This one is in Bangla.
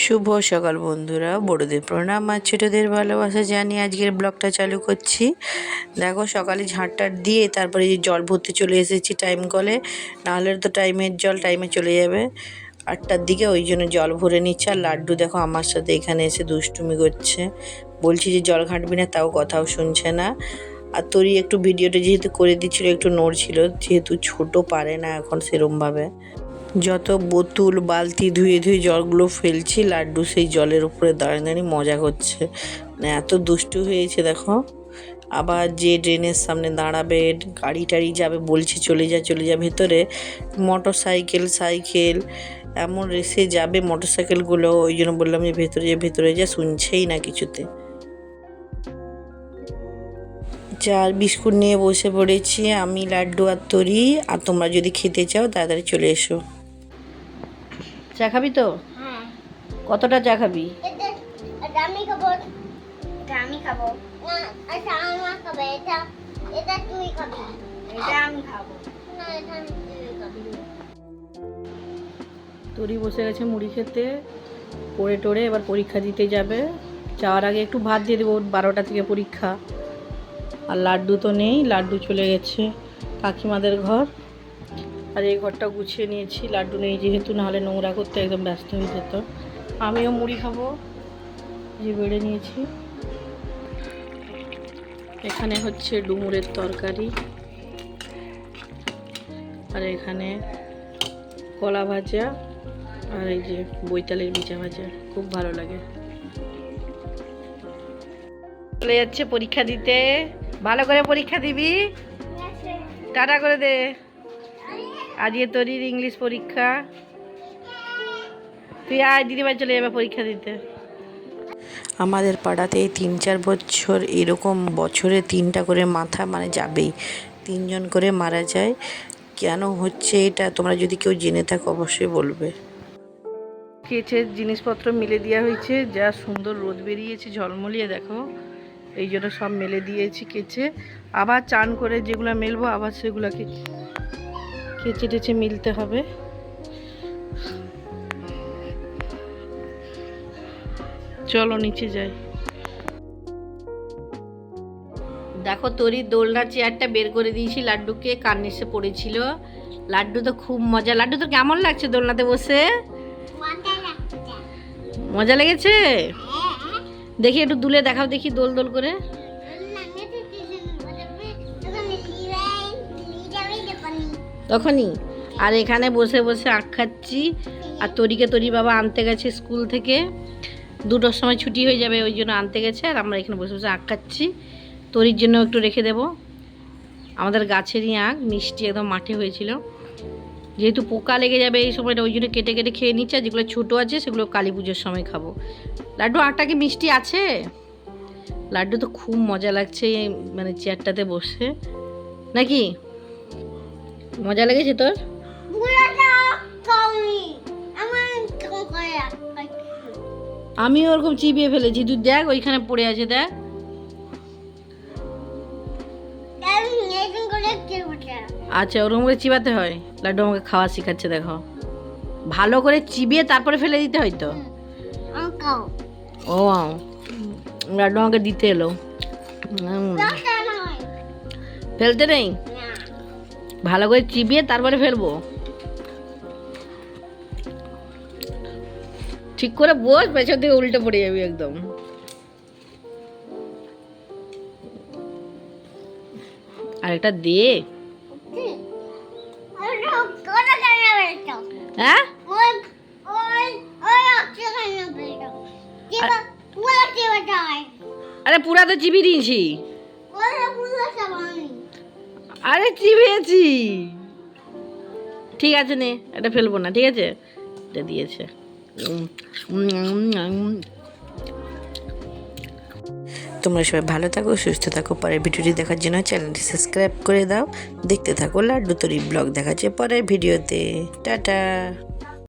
শুভ সকাল বন্ধুরা, বড়দের প্রণাম আর ছোটোদের ভালোবাসা জানিয়ে আজকের ব্লগটা চালু করছি। দেখো সকালে ঝাঁটটার দিয়ে তারপরে যে জল ভরতে চলে এসেছি টাইম কলে, নাহলে তো টাইমের জল টাইমে চলে যাবে। 8টার দিকে ওই জন্য জল ভরে নিচ্ছে। আর লাড্ডু দেখো আমার সাথে এখানে এসে দুষ্টুমি করছে, বলছি যে জল ঘাঁটবি না, তাও কথাও শুনছে না। আর তোরই একটু ভিডিওটা যেহেতু করে দিচ্ছিলো, একটু নড়ছিল, যেহেতু ছোট পারে না এখন সেরমভাবে। যত বোতল বালতি ধুয়ে ধুয়ে জলগুলো ফেলছি, লাড্ডু সেই জলের উপরে দাঁড়িয়ে দাঁড়িয়ে মজা করছে। মানে এত দুষ্টু হয়েছে দেখো। আবার যে ড্রেনের সামনে দাঁড়াবে, গাড়ি টাড়ি যাবে বলছে চলে যা ভেতরে, মোটর সাইকেল এমন রেসে যাবে মোটর সাইকেলগুলো। ওই জন্য বললাম যে ভেতরে যা, শুনছেই না কিছুতে। চার বিস্কুট নিয়ে বসে পড়েছি আমি, লাড্ডু আর তরি। আর তোমরা যদি খেতে চাও তাড়াতাড়ি চলে এসো। চা খাবি তো? হ্যাঁ। কতটা চা খাবি? এটা আমি খাবো, এটা আমি খাবো। না, এটা আমার খাবে, এটা তুই খাবি। এটা আমি খাবো। না, এটা তুই খাবি। তরি বসে গেছে মুড়ি খেতে, পড়ে টোড়ে এবার পরীক্ষা দিতে যাবে। যাওয়ার আগে একটু ভাত দিয়ে দেবো, 12টা থেকে পরীক্ষা। আর লাড্ডু তো নেই, লাড্ডু চলে গেছে কাকিমাদের ঘর। আর এই ঘরটা গুছিয়ে নিয়েছি, লাড্ডু নেই যেহেতু, নাহলে নোংরা করতে একদম ব্যস্ত হয়ে যেত। আমিও মুড়ি খাবো, যে বেড়ে নিয়েছি। এখানে হচ্ছে ডুমুরের তরকারি, আর এখানে কলা ভাজা, আর এই যে বৈতালের বিচা ভাজা, খুব ভালো লাগে। চলে যাচ্ছে পরীক্ষা দিতে, ভালো করে পরীক্ষা দিবি। টাটা করে দে। আজকে তোর ইংলিশ পরীক্ষা, তুই আয়, দিদিভাই চলে যাবে পরীক্ষা দিতে। আমাদের পাড়াতে 3-4 বছর এরকম বছরে 3টা করে মাথা মানে যাবেই, 3জন করে মারা যায়। কেন হচ্ছে এটা তোমরা যদি কেউ জেনে থাকো অবশ্যই বলবে। কেচের জিনিসপত্র মেলে দেওয়া হয়েছে, যা সুন্দর রোদ বেরিয়েছে ঝলমলিয়ে দেখো, এই জন্য সব মেলে দিয়েছি কেচে। আবার চান করে যেগুলো মেলবো আবার সেগুলোকে কেচে টেচে মিলতে হবে। চলো নিচে যাই। দেখো তোরই দোলনা চেয়ারটা বের করে দিয়েছি লাড্ডুকে, কার্নিশে পড়েছিল। লাড্ডু তো খুব মজা। লাড্ডু তোর কেমন লাগছে দোলনাতে বসে? মজা লেগেছে? দেখি একটু দুলে দেখাও দেখি, দোল দোল করে। তখনই আর এখানে বসে বসে আখ খাচ্ছি। আর তরি বাবা আনতে গেছে স্কুল থেকে, 2টোর সময় ছুটি হয়ে যাবে, ওই জন্য আনতে গেছে। আর আমরা এখানে বসে বসে আখ খাচ্ছি। তরির জন্য একটু রেখে দেব, আমাদের গাছেরই আখ, মিষ্টি একদম মাঠে হয়েছিল। যেহেতু পোকা লেগে যাবে এই সময়টা, ওই জন্য কেটে কেটে খেয়ে নিচ্ছে। আর যেগুলো ছোটো আছে সেগুলো কালী পুজোর সময় খাবো। লাড্ডু আখটা কি মিষ্টি আছে? লাড্ডু তো খুব মজা লাগছে মানে চেয়ারটাতে বসে, নাকি মজা লেগেছে তোর? আমি ওরকম চিবিয়ে ফেলেছি, তুই দেখ ওইখানে পড়ে আছে, দেখ। আচ্ছা, ওরকম করে চিবাতে হয়? লাড্ডু আমাকে খাওয়া শেখাচ্ছে, দেখো ভালো করে চিবিয়ে তারপরে ফেলে দিতে হয় তো। ও লাড্ডু আমাকে দিতে এলো, ফেলতে নেই, ভালো করে চিবিয়ে তারপরে ফেলবো। ঠিক করে বস, পেছন থেকে উল্টে পড়ে যাবি একদম। আরেকটা দে। হ্যাঁ, আরে পুরা তো চিবি দিয়েছি। আরে চিবিয়েছি, ঠিক আছে নে, এটা ফেলবো না, ঠিক আছে, এটা দিয়েছে। তোমরা সবাই ভালো থাকো, সুস্থ থাকো। পরের ভিডিওটি দেখার জন্য চ্যানেলটি সাবস্ক্রাইব করে দাও। দেখতে থাকো লাড্ডু তরি ব্লগ, দেখা যাচ্ছে পরের ভিডিওতে। টাটা।